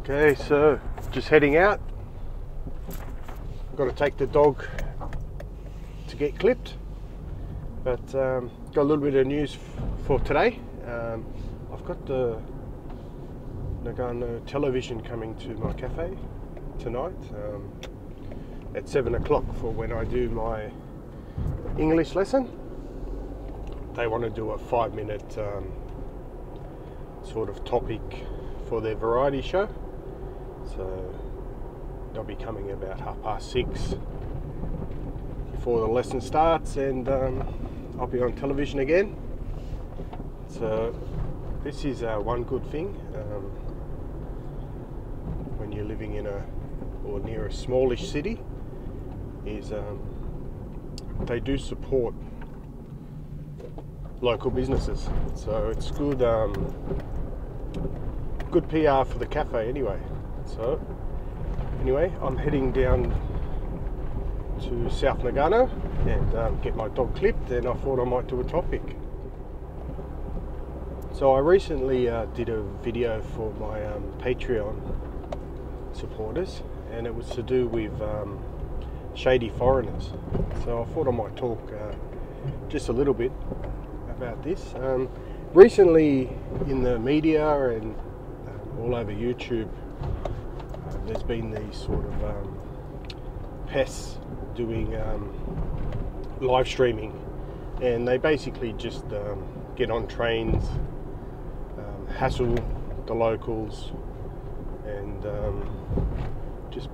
Okay, so just heading out. Got to take the dog to get clipped, but got a little bit of news for today. I've got the Nagano television coming to my cafe tonight at 7 o'clock for when I do my English lesson. They want to do a 5-minute sort of topic for their variety show, so they'll be coming about 6:30 before the lesson starts, and I'll be on television again. So this is one good thing when you're living in or near a smallish city, is they do support local businesses, so it's good good PR for the cafe anyway. So anyway, I'm heading down to South Nagano and get my dog clipped, and I thought I might do a topic. So I recently did a video for my Patreon supporters, and it was to do with shady foreigners. So I thought I might talk just a little bit about this. Recently in the media and all over YouTube, there's been these sort of pests doing live streaming, and they basically just get on trains, hassle the locals, and just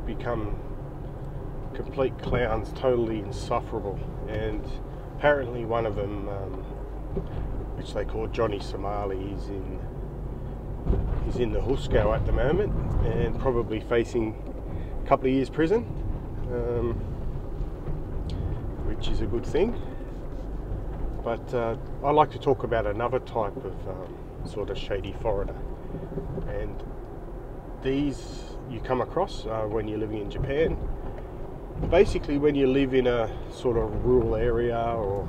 become complete clowns, totally insufferable. And apparently one of them, which they call Johnny Somali, he's in the Husko at the moment and probably facing a couple of years prison, which is a good thing. But I like to talk about another type of sort of shady foreigner, and these you come across when you're living in Japan. Basically, when you live in a sort of rural area, or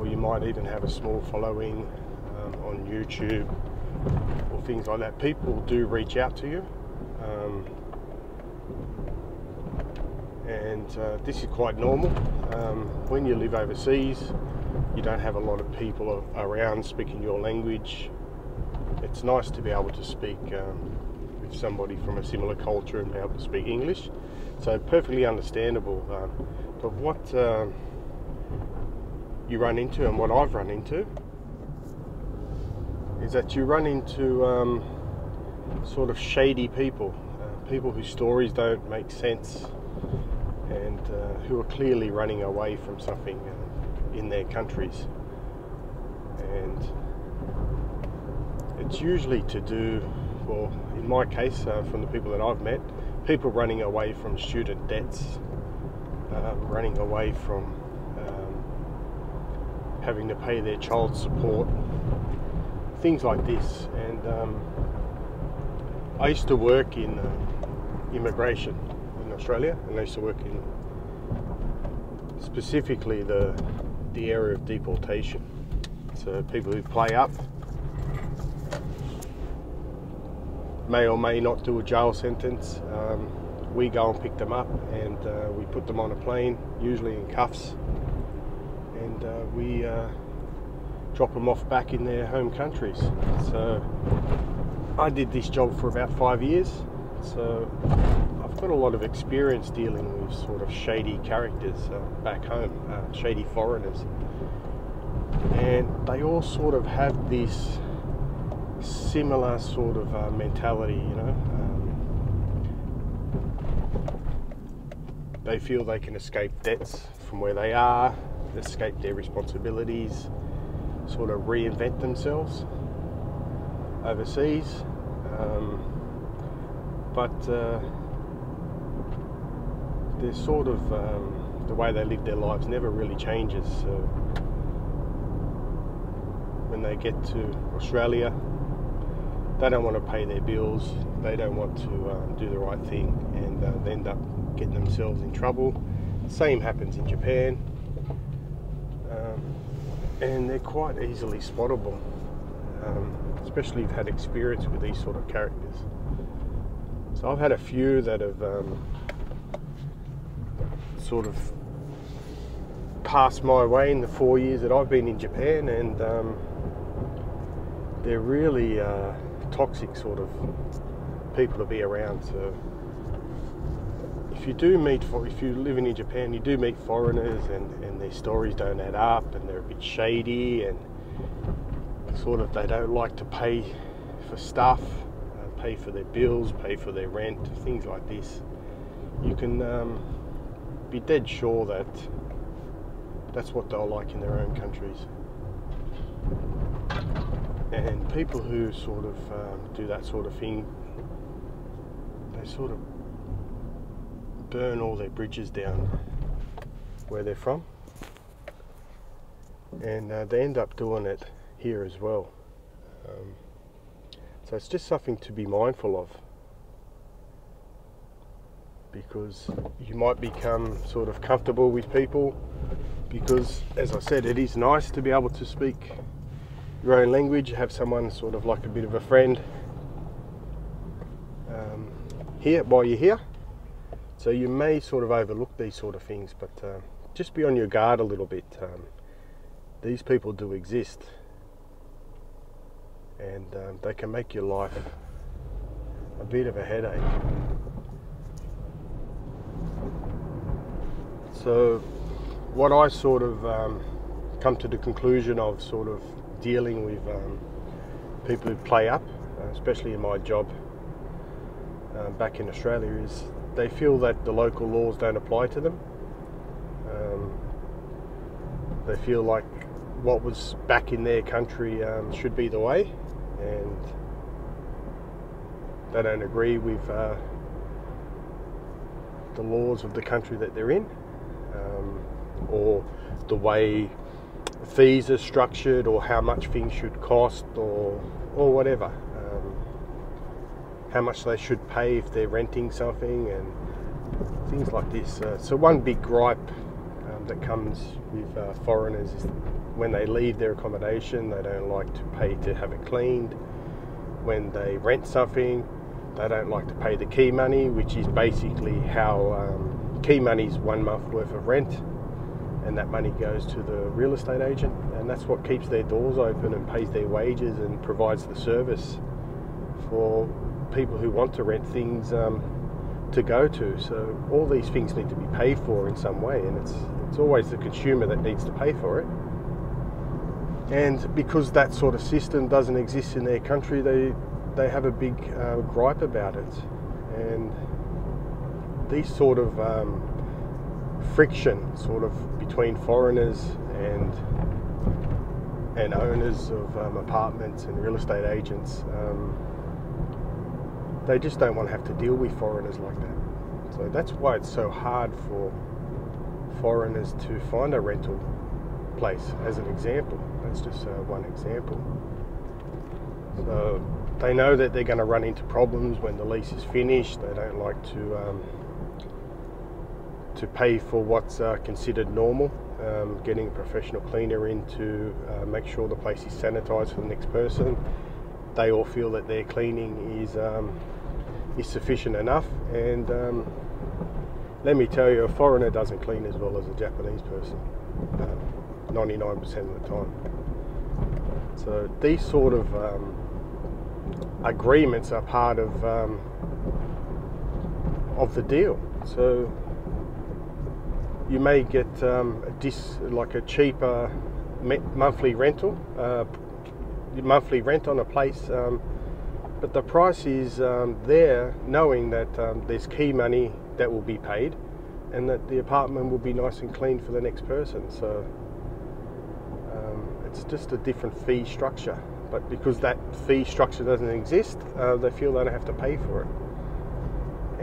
you might even have a small following on YouTube or things like that, people do reach out to you, and this is quite normal. When you live overseas, you don't have a lot of people around speaking your language. It's nice to be able to speak with somebody from a similar culture and be able to speak English. So perfectly understandable. But what you run into, and what I've run into, is that you run into sort of shady people, people whose stories don't make sense, and who are clearly running away from something in their countries. And it's usually to do, well, in my case, from the people that I've met, people running away from student debts, running away from having to pay their child support, things like this. And I used to work in immigration in Australia, and I used to work in specifically the area of deportation. So people who play up may or may not do a jail sentence. We go and pick them up, and we put them on a plane, usually in cuffs, and we drop them off back in their home countries. So I did this job for about 5 years, so I've got a lot of experience dealing with sort of shady characters back home, shady foreigners, and they all sort of have this similar sort of mentality, you know. They feel they can escape debts from where they are, escape their responsibilities, sort of reinvent themselves overseas, but they're sort of the way they live their lives never really changes. So when they get to Australia, they don't want to pay their bills, they don't want to do the right thing, and they end up getting themselves in trouble. Same happens in Japan, and they're quite easily spottable. especially if you've had experience with these sort of characters. So I've had a few that have sort of passed my way in the 4 years that I've been in Japan, and they're really toxic sort of people to be around. So if you live in Japan, you do meet foreigners, and their stories don't add up, and they're a bit shady, and sort of they don't like to pay for stuff, pay for their bills, pay for their rent, things like this. You can be dead sure that that's what they're like in their own countries. And people who sort of do that sort of thing, they sort of burn all their bridges down where they're from, and they end up doing it here as well. So it's just something to be mindful of, because you might become sort of comfortable with people, because as I said, it is nice to be able to speak your own language, have someone sort of like a bit of a friend here while you're here. So you may sort of overlook these sort of things, but just be on your guard a little bit. These people do exist, and they can make your life a bit of a headache. So what I sort of come to the conclusion of sort of dealing with people who play up, especially in my job back in Australia, is they feel that the local laws don't apply to them. They feel like what was back in their country should be the way, and they don't agree with the laws of the country that they're in, or the way fees are structured, or how much things should cost, or whatever. How much they should pay if they're renting something, and things like this. So one big gripe that comes with foreigners is when they leave their accommodation, they don't like to pay to have it cleaned. When they rent something, they don't like to pay the key money, which is basically how key money is 1 month worth of rent, and that money goes to the real estate agent, and that's what keeps their doors open and pays their wages and provides the service for people who want to rent things to go to. So all these things need to be paid for in some way, and it's always the consumer that needs to pay for it. And because that sort of system doesn't exist in their country, they have a big gripe about it. And these sort of friction sort of between foreigners and owners of apartments and real estate agents, they just don't want to have to deal with foreigners like that. So that's why it's so hard for foreigners to find a rental place, as an example. That's just one example. So they know that they're going to run into problems when the lease is finished. They don't like to pay for what's considered normal, getting a professional cleaner in to make sure the place is sanitized for the next person. They all feel that their cleaning is sufficient enough, and let me tell you, a foreigner doesn't clean as well as a Japanese person, 99% of the time. So these sort of agreements are part of the deal. So you may get like a cheaper monthly rental, monthly rent on a place, but the price is there, knowing that there's key money that will be paid, and that the apartment will be nice and clean for the next person. So it's just a different fee structure, but because that fee structure doesn't exist, they feel they don't have to pay for it.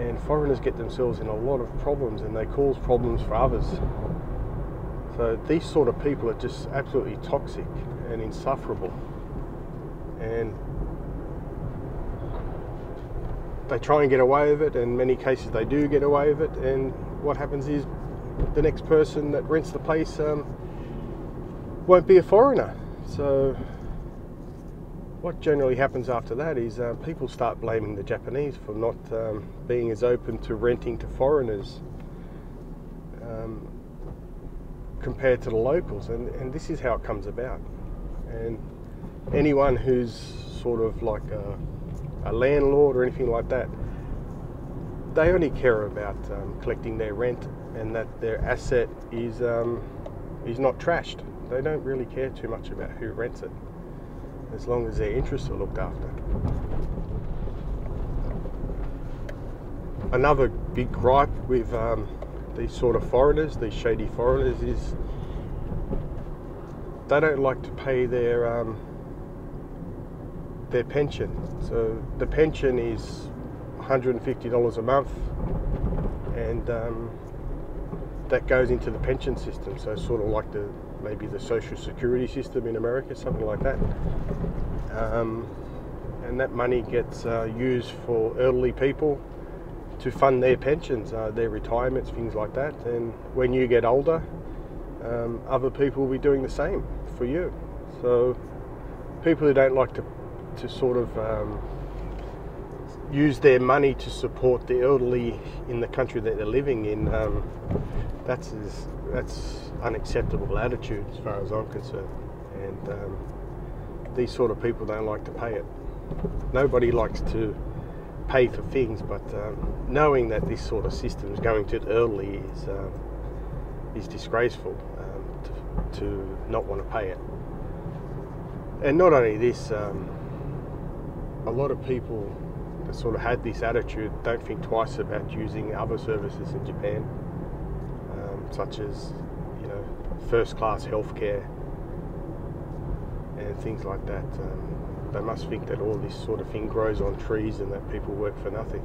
And foreigners get themselves in a lot of problems, and they cause problems for others. So these sort of people are just absolutely toxic and insufferable, and they try and get away with it, and in many cases they do get away with it, and what happens is the next person that rents the place won't be a foreigner. So what generally happens after that is people start blaming the Japanese for not being as open to renting to foreigners compared to the locals, and this is how it comes about. And anyone who's sort of like a landlord or anything like that, they only care about collecting their rent and that their asset is not trashed. They don't really care too much about who rents it, as long as their interests are looked after. Another big gripe with these sort of foreigners, these shady foreigners, is they don't like to pay their pension. So the pension is $150 a month, and that goes into the pension system. So sort of like maybe the Social Security system in America, something like that. And that money gets used for elderly people to fund their pensions, their retirements, things like that. And when you get older, other people will be doing the same for you. So people who don't like to sort of use their money to support the elderly in the country that they're living in, that's unacceptable attitude as far as I'm concerned. And these sort of people don't like to pay it. Nobody likes to pay for things, but knowing that this sort of system is going to the elderly is disgraceful, to not want to pay it. And not only this, a lot of people that sort of had this attitude don't think twice about using other services in Japan, such as, you know, first-class healthcare and things like that. They must think that all this sort of thing grows on trees and that people work for nothing.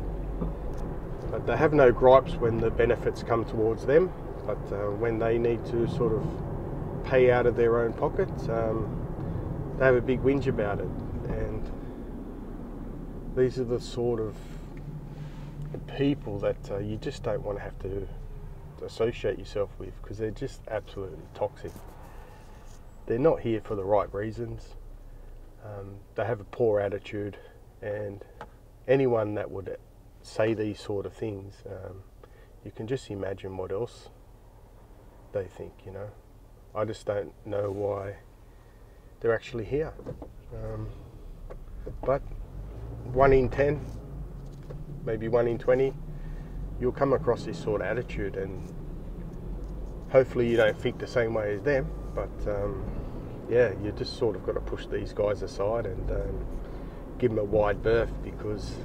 But they have no gripes when the benefits come towards them, but when they need to sort of pay out of their own pockets, they have a big whinge about it. And these are the sort of people that you just don't want to have to associate yourself with, because they're just absolutely toxic. They're not here for the right reasons. They have a poor attitude, and anyone that would say these sort of things, you can just imagine what else they think, you know. I just don't know why they're actually here. But 1 in 10, maybe 1 in 20, you'll come across this sort of attitude, and hopefully you don't think the same way as them, but yeah, you just sort of got to push these guys aside and give them a wide berth, because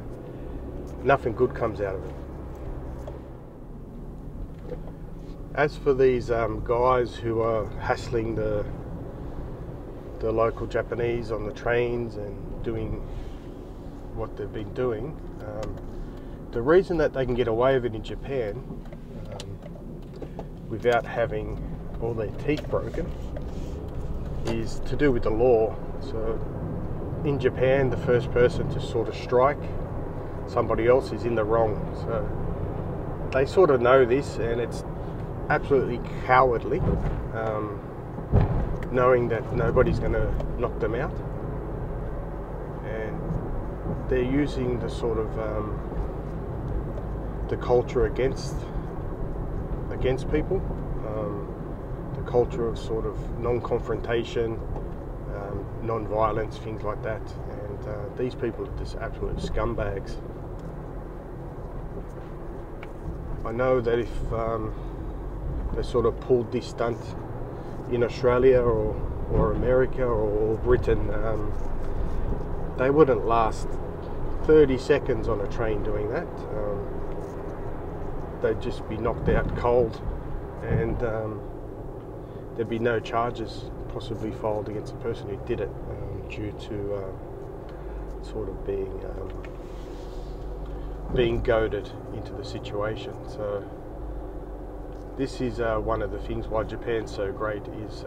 nothing good comes out of it. As for these guys who are hassling the local Japanese on the trains and doing what they've been doing, the reason that they can get away with it in Japan without having all their teeth broken is to do with the law. So in Japan, the first person to sort of strike somebody else is in the wrong. So they sort of know this, and it's absolutely cowardly, knowing that nobody's going to knock them out, and they're using the sort of the culture against people, the culture of sort of non-confrontation, non-violence, things like that. And these people are just absolute scumbags. I know that if they sort of pulled this stunt in Australia or America or Britain, they wouldn't last 30 seconds on a train doing that. They'd just be knocked out cold, and there'd be no charges possibly filed against the person who did it, due to sort of being goaded into the situation. So this is one of the things why Japan's so great, is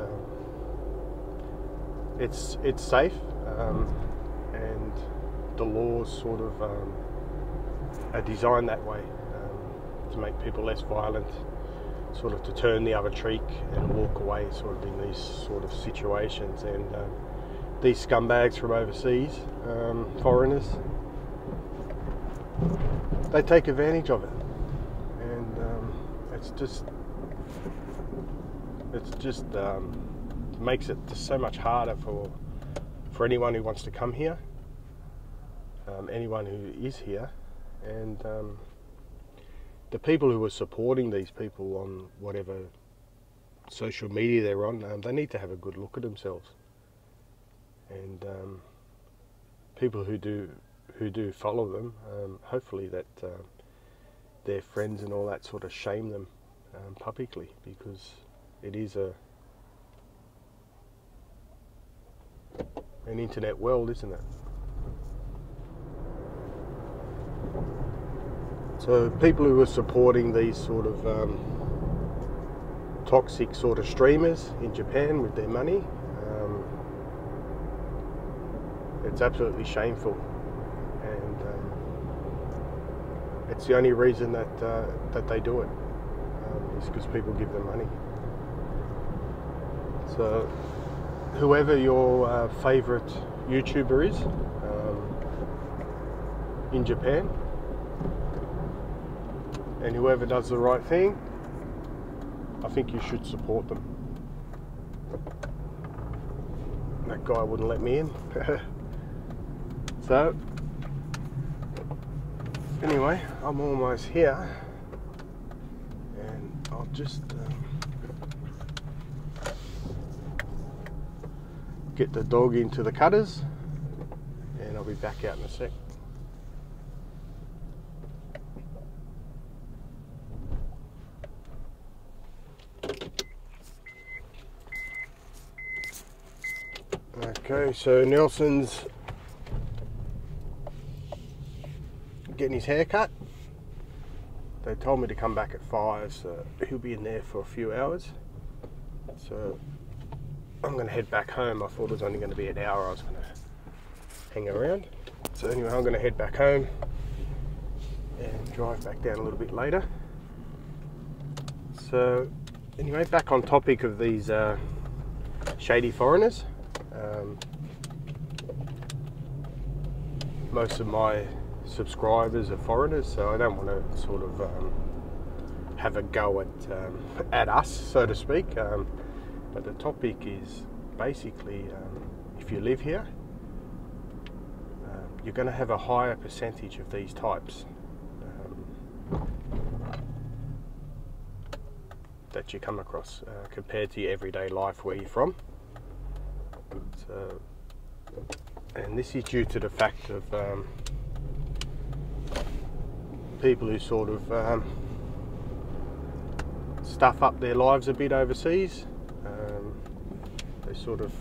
it's safe, and the laws sort of are designed that way, to make people less violent, sort of to turn the other cheek and walk away sort of in these sort of situations. And these scumbags from overseas, foreigners, they take advantage of it, and it's just makes it just so much harder for anyone who wants to come here, anyone who is here, and the people who are supporting these people on whatever social media they're on, they need to have a good look at themselves. And people who do follow them, hopefully that their friends and all that sort of shame them publicly, because it is an internet world, isn't it? So people who are supporting these sort of toxic sort of streamers in Japan with their money, it's absolutely shameful, and it's the only reason that they do it, is because people give them money. So whoever your favourite YouTuber is in Japan, and whoever does the right thing, I think you should support them. That guy wouldn't let me in. So anyway, I'm almost here, and I'll just get the dog into the cutters, and I'll be back out in a sec. Okay, so Nelson's getting his hair cut. They told me to come back at 5, so he'll be in there for a few hours. So I'm going to head back home. I thought it was only going to be an hour. I was going to hang around. So anyway, I'm going to head back home and drive back down a little bit later. So anyway, back on topic of these shady foreigners. Most of my subscribers are foreigners, so I don't want to sort of have a go at us, so to speak. But the topic is basically, if you live here, you're going to have a higher percentage of these types that you come across compared to your everyday life where you're from. So, and this is due to the fact of people who sort of stuff up their lives a bit overseas. They sort of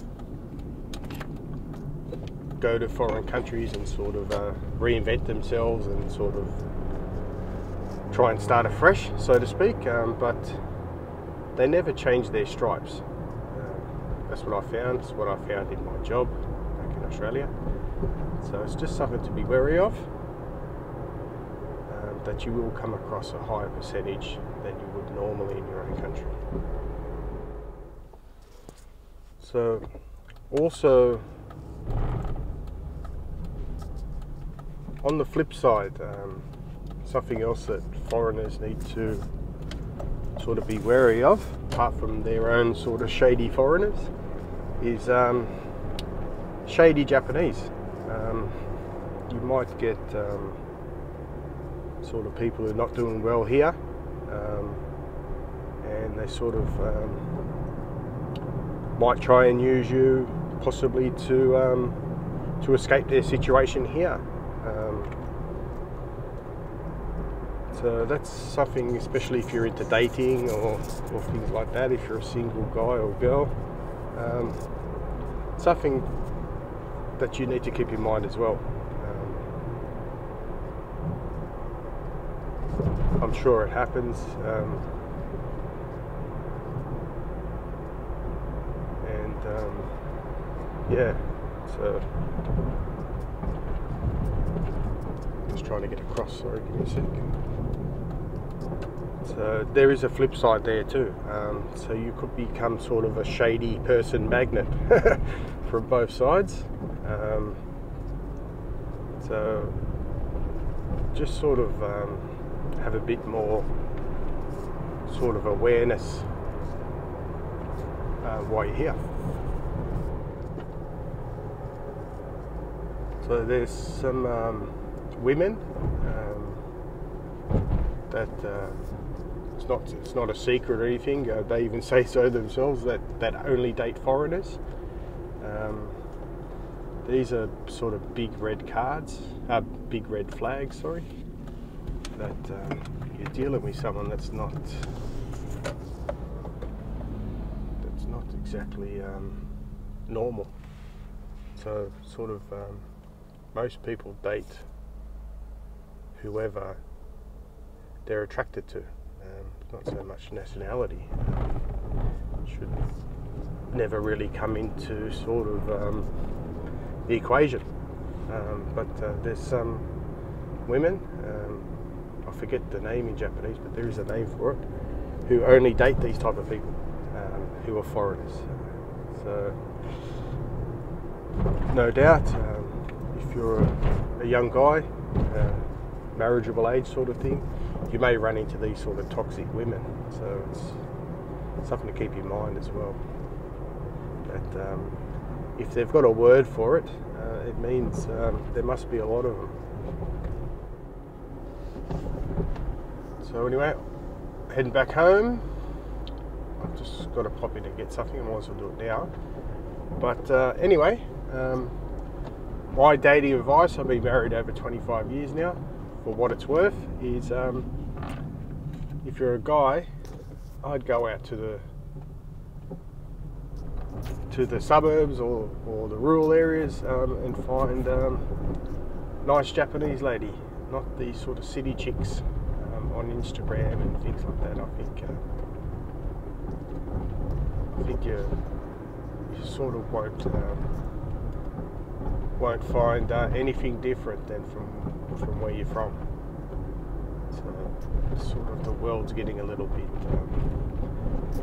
go to foreign countries and sort of reinvent themselves and sort of try and start afresh, so to speak, but they never change their stripes. That's what I found. It's what I found in my job back in Australia. So it's just something to be wary of, that you will come across a higher percentage than you would normally in your own country. So also on the flip side, something else that foreigners need to sort of be wary of, apart from their own sort of shady foreigners, is shady Japanese. You might get sort of people who are not doing well here, and they sort of might try and use you possibly to escape their situation here. So that's something, especially if you're into dating or things like that, if you're a single guy or girl, something that you need to keep in mind as well. I'm sure it happens, yeah, so just trying to get across, sorry, give me a sec. So there is a flip side there too, so you could become sort of a shady person magnet from both sides. So just sort of have a bit more sort of awareness while you're here. So there's some women that it's not a secret or anything. They even say so themselves that only date foreigners. These are sort of big red cards, big red flags, sorry, that you're dealing with someone that's not exactly normal. So sort of most people date whoever they're attracted to, not so much nationality. Should never really come into sort of the equation. But there's some women, I forget the name in Japanese, but there is a name for it, who only date these type of people, who are foreigners. So no doubt, if you're a young guy, marriageable age sort of thing, you may run into these sort of toxic women. So it's something to keep in mind as well. That if they've got a word for it, it means there must be a lot of them. So anyway, heading back home. I've just got to pop in and get something. I might as well do it now. But anyway, my dating advice, I've been married over 25 years now, for what it's worth, is if you're a guy, I'd go out to the suburbs or the rural areas and find nice Japanese lady, not these sort of city chicks on Instagram and things like that. I think you sort of won't find anything different than from where you're from. So sort of the world's getting a little bit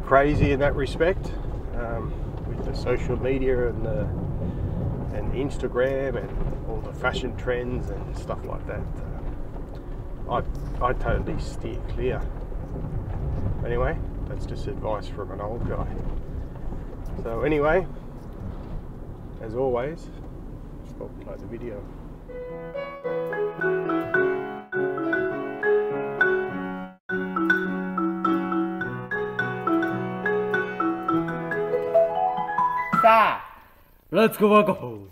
crazy in that respect, with the social media and Instagram and all the fashion trends and stuff like that. I totally steer clear. Anyway, that's just advice from an old guy. So anyway, as always, I'll play the video. Let's go.